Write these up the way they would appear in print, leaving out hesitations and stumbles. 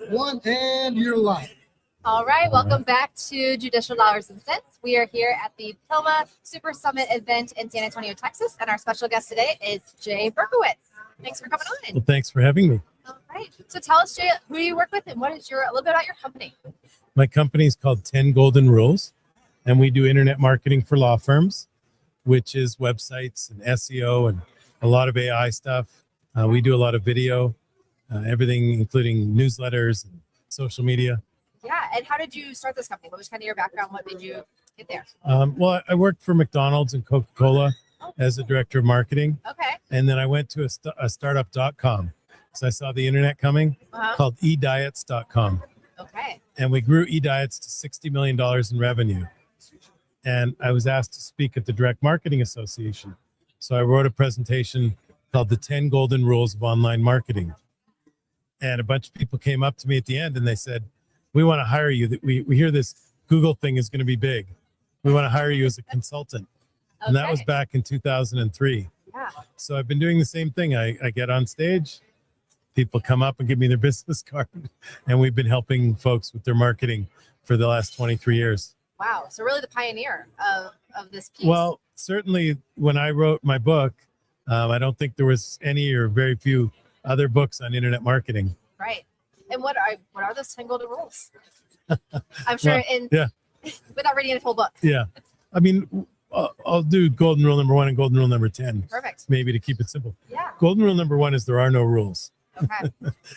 One, and you're live. All right, welcome back to Judicial Dollars and Cents. We are here at the PILMMA Super Summit event in San Antonio, Texas, and our special guest today is Jay Berkowitz. Thanks for coming on. Well, thanks for having me. All right, so tell us, Jay, who do you work with and what is a little bit about your company? My company is called 10 Golden Rules, and we do internet marketing for law firms, which is websites and SEO and a lot of AI stuff. We do a lot of video, everything including newsletters and social media. Yeah, and how did you start this company? What was kind of your background? What made you get there? Well, I worked for McDonald's and Coca-Cola as a director of marketing. Okay. And then I went to a startup.com. So I saw the internet coming called ediets.com. Okay. And we grew eDiets to $60 million in revenue. And I was asked to speak at the Direct Marketing Association. So I wrote a presentation called The 10 Golden Rules of Online Marketing. And a bunch of people came up to me at the end and they said, we want to hire you. We hear this Google thing is going to be big. We want to hire you as a consultant. Okay. And that was back in 2003. Yeah. So I've been doing the same thing. I get on stage, people come up and give me their business card, and we've been helping folks with their marketing for the last 23 years. Wow. So really the pioneer of this piece. Well, certainly when I wrote my book, I don't think there was any or very few other books on internet marketing. Right. And what are those 10 golden rules? I'm sure without reading a full book. Yeah. I mean, I'll do golden rule number 1 and golden rule number 10. Perfect. Maybe to keep it simple. Yeah. Golden rule number 1 is there are no rules. Okay.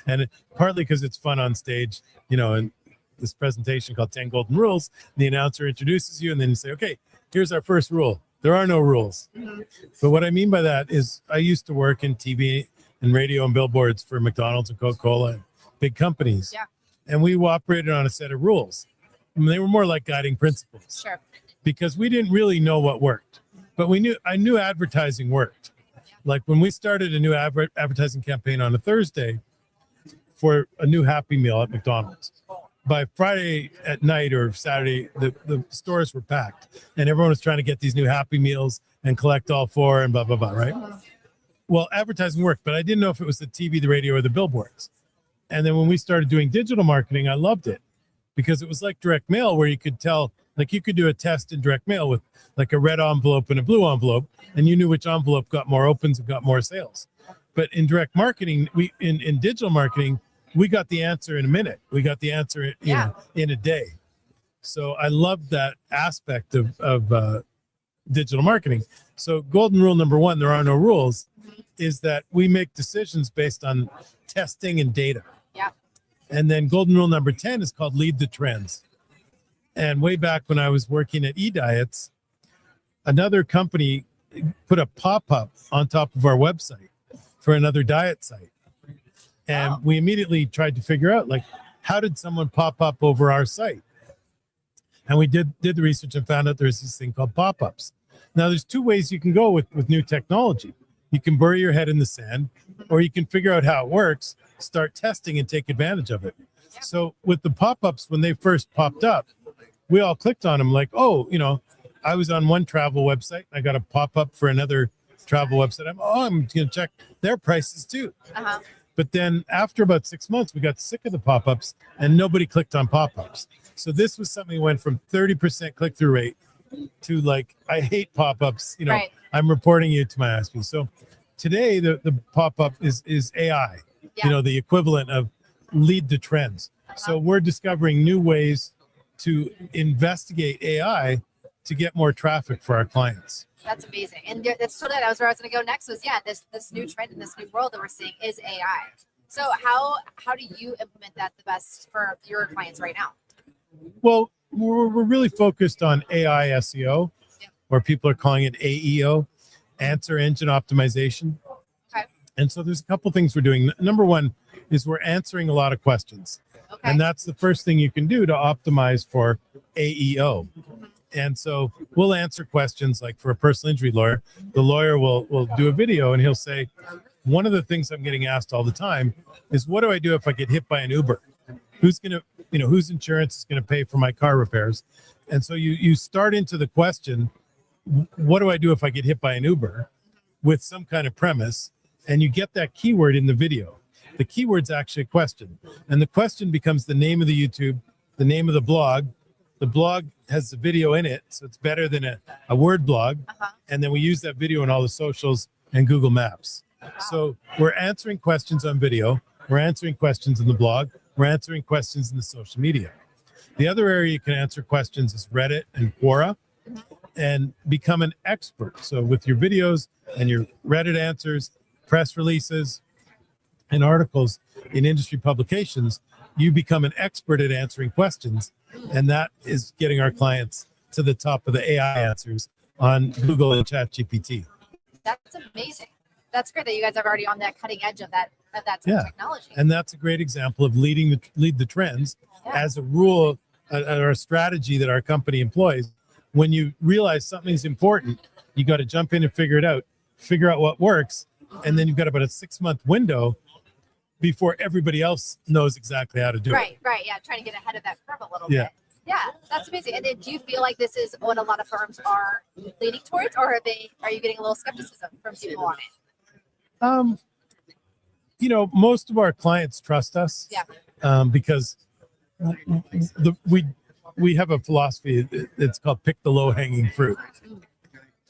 And partly because it's fun on stage, in this presentation called 10 Golden Rules, the announcer introduces you and then you say, okay, here's our first rule. There are no rules. Mm-hmm. But what I mean by that is I used to work in TV and radio and billboards for McDonald's and Coca-Cola and big companies. Yeah. And we operated on a set of rules. I mean, they were more like guiding principles. Sure. Because we didn't really know what worked. But I knew advertising worked. Like when we started a new advertising campaign on a Thursday for a new Happy Meal at McDonald's, by Friday at night or Saturday, the stores were packed and everyone was trying to get these new Happy Meals and collect all 4 and blah, blah, blah, right? Well, advertising worked, but I didn't know if it was the TV, the radio, or the billboards. And then when we started doing digital marketing, I loved it because it was like direct mail where you could tell, like you could do a test in direct mail with like a red envelope and a blue envelope, and you knew which envelope got more opens and got more sales. But in direct marketing, in digital marketing, we got the answer in a minute. We got the answer in a day. So I loved that aspect of digital marketing. So golden rule number 1, there are no rules, is that we make decisions based on testing and data. Yeah. And then golden rule number 10 is called lead the trends. And way back when I was working at eDiets, another company put a pop-up on top of our website for another diet site. And we immediately tried to figure out, like, how did someone pop up over our site? And we did the research and found out there's this thing called pop-ups. Now, there's 2 ways you can go with new technology. You can bury your head in the sand, or you can figure out how it works, start testing and take advantage of it. So with the pop-ups, when they first popped up, we all clicked on them like, I was on one travel website. I got a pop-up for another travel website. I'm going to check their prices too. Uh-huh. But then after about 6 months, we got sick of the pop-ups and nobody clicked on pop-ups. So this was something that went from 30% click-through rate to like, I hate pop-ups. Right. I'm reporting you to my ISP. So today the pop-up is AI, the equivalent of lead the trends. Uh-huh. So we're discovering new ways to investigate AI to get more traffic for our clients. That's amazing. And that's totally, that was where I was going to go next was, this new trend in this new world that we're seeing is AI. So how do you implement that the best for your clients right now? Well, we're really focused on AI SEO, or people are calling it AEO, answer engine optimization. Okay. And so there's a couple things we're doing. Number 1 is we're answering a lot of questions. Okay. And that's the first thing you can do to optimize for AEO. And so we'll answer questions like for a personal injury lawyer, the lawyer will do a video and he'll say, one of the things I'm getting asked all the time is, what do I do if I get hit by an Uber? Who's whose insurance is going to pay for my car repairs? And so you start into the question, what do I do if I get hit by an Uber, with some kind of premise, and you get that keyword in the video. The keyword's actually a question. And the question becomes the name of the YouTube, the name of the blog. The blog has the video in it, so it's better than a word blog. And then we use that video in all the socials and Google Maps. So we're answering questions on video. We're answering questions in the blog. We're answering questions in the social media. The other area you can answer questions is Reddit and Quora and become an expert. So with your videos and your Reddit answers, press releases, and articles in industry publications, you become an expert at answering questions. And that is getting our clients to the top of the AI answers on Google and ChatGPT. That's amazing. That's great that you guys are already on that cutting edge of that type of technology. And that's a great example of lead the trends as a rule or a strategy that our company employs. When you realize something's important, you got to jump in and figure it out, figure out what works, and then you've got about a 6-month window before everybody else knows exactly how to do it. Right. Yeah, trying to get ahead of that curve a little bit. Yeah, that's amazing. And then do you feel like this is what a lot of firms are leaning towards, or are you getting a little skepticism from people on it? Most of our clients trust us because we have a philosophy. It's called pick the low-hanging fruit.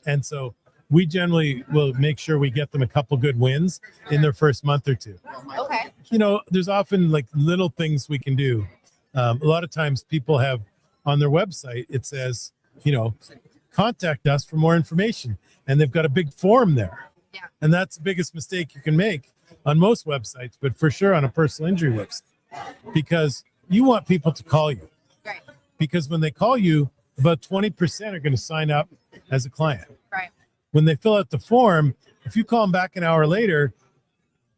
And so we generally will make sure we get them a couple good wins in their first month or two. Okay. There's often like little things we can do. A lot of times people have on their website, it says, contact us for more information. And they've got a big form there. Yeah. And that's the biggest mistake you can make on most websites, but for sure on a personal injury website, because you want people to call you. Right. Because when they call you, about 20% are going to sign up as a client. Right. When they fill out the form, if you call them back an hour later,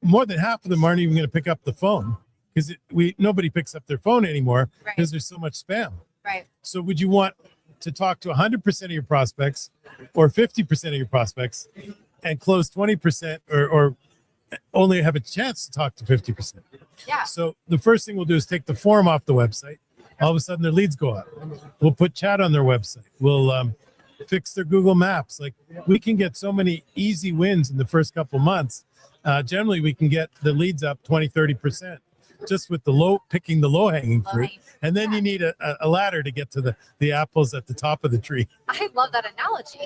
more than half of them aren't even going to pick up the phone because nobody picks up their phone anymore because there's so much spam. Right. So would you want to talk to 100% of your prospects or 50% of your prospects and close 20% or only have a chance to talk to 50%? Yeah. So the first thing we'll do is take the form off the website. All of a sudden their leads go up. We'll put chat on their website. We'll fix their Google Maps. Like we can get so many easy wins in the first couple months. Generally we can get the leads up 20-30% just with picking the low-hanging fruit. And then you need a ladder to get to the apples at the top of the tree. I love that analogy.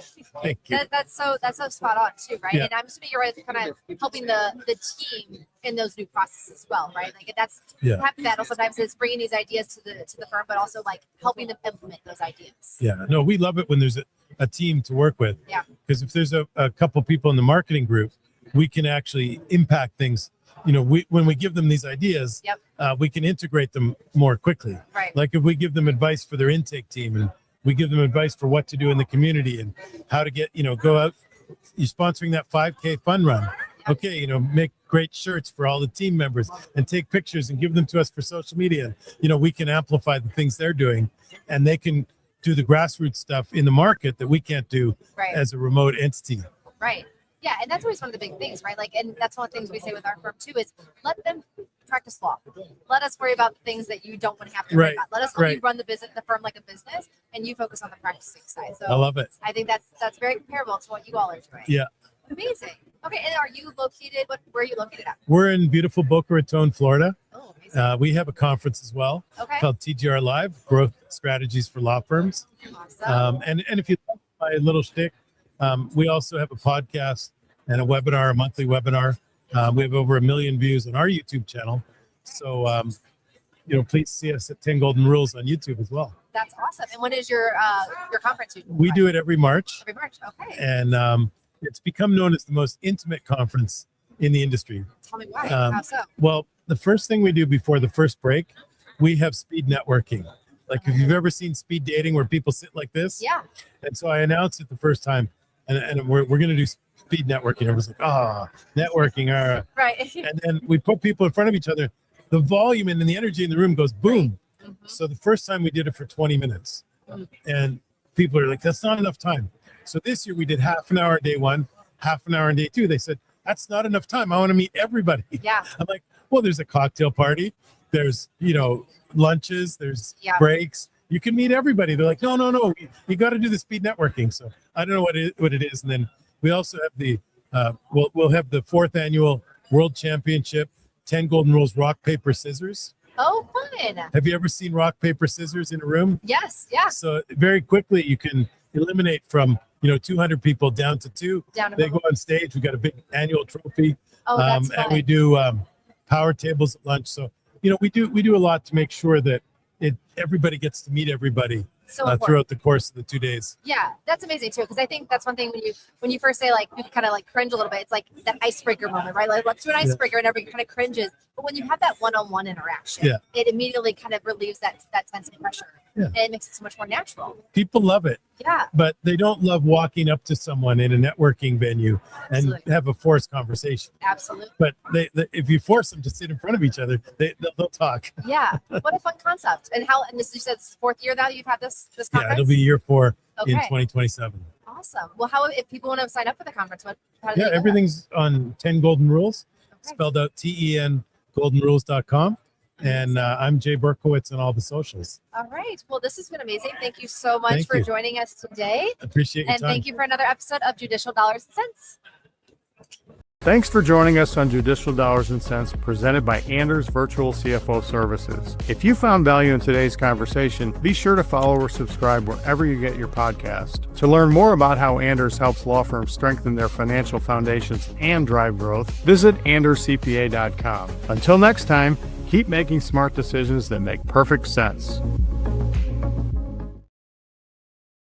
Thank you. That's so spot on too, right? Yeah. And I'm assuming you're kind of helping the team in those new processes as well, right? Like that's half the battle sometimes is bringing these ideas to the firm, but also like helping them implement those ideas. Yeah, no, we love it when there's a team to work with. Yeah. Because if there's a couple people in the marketing group, we can actually impact things. When we give them these ideas, we can integrate them more quickly. Right. Like if we give them advice for their intake team and we give them advice for what to do in the community and how to get, go out, you're sponsoring that 5K fun run. Okay, make great shirts for all the team members and take pictures and give them to us for social media. We can amplify the things they're doing and they can do the grassroots stuff in the market that we can't do as a remote entity. Right. Yeah, and that's always one of the big things, right? Like, and that's one of the things we say with our firm too is let them practice law. Let us worry about the things that you don't want to have to worry about. Let us help you run the firm like a business, and you focus on the practicing side. So I love it. I think that's very comparable to what you all are doing. Yeah. Amazing. Okay, and are you located? Where are you located at? We're in beautiful Boca Raton, Florida. Oh, amazing. We have a conference as well called TGR Live, Growth Strategies for Law Firms. Awesome. And if you like my little shtick, we also have a podcast and a webinar, a monthly webinar. We have over 1 million views on our YouTube channel. So, please see us at 10 Golden Rules on YouTube as well. That's awesome. And when is your conference? We do it every March. Every March, okay. And it's become known as the most intimate conference in the industry. Tell me why. How so? Well, the first thing we do before the first break, we have speed networking. Like if you've ever seen speed dating where people sit like this. Yeah. And so I announced it the first time, and we're going to do speed networking. Everyone's like, networking. Right. And then we put people in front of each other. The volume and the energy in the room goes boom. Mm-hmm. So the first time we did it for 20 minutes. And people are like, that's not enough time. So this year we did half an hour day one, half an hour on day two. They said, that's not enough time. I want to meet everybody. Yeah. I'm like, well, there's a cocktail party. There's, lunches. There's breaks. You can meet everybody. They're like, no. You got to do the speed networking. So I don't know what it is. And then we also have we'll have the 4th annual World Championship 10 golden rules, rock, paper, scissors. Oh, fun. Have you ever seen rock, paper, scissors in a room? Yes. Yeah. So very quickly you can eliminate from 200 people down to 2. They go on stage. We got a big annual trophy. Oh, that's fun. And we do power tables at lunch. So we do a lot to make sure that everybody gets to meet everybody throughout the course of the 2 days. Yeah, that's amazing too, because I think that's one thing when you first say, like, you kind of like cringe a little bit. It's like that icebreaker moment, right? Like, let's do an icebreaker, and everybody kind of cringes. But when you have that one-on-one interaction, it immediately kind of relieves that sense of pressure, and it makes it so much more natural. People love it. Yeah. But they don't love walking up to someone in a networking venue and have a forced conversation. Absolutely. But if you force them to sit in front of each other, they'll talk. Yeah. What a fun concept. And this, you said, it's 4th year now you've had this conference? Yeah, it'll be year 4 in 2027. Awesome. Well, if people want to sign up for the conference, how do they everything's on 10 Golden Rules, spelled out TEN goldenrules.com. And I'm Jay Berkowitz on all the socials. All right. Well, this has been amazing. Thank you so much for joining us today. Appreciate your time. And thank you for another episode of Judicial Dollars and Cents. Thanks for joining us on Judicial Dollars and Cents, presented by Anders Virtual CFO Services. If you found value in today's conversation, be sure to follow or subscribe wherever you get your podcast. To learn more about how Anders helps law firms strengthen their financial foundations and drive growth, visit anderscpa.com. Until next time, keep making smart decisions that make perfect sense.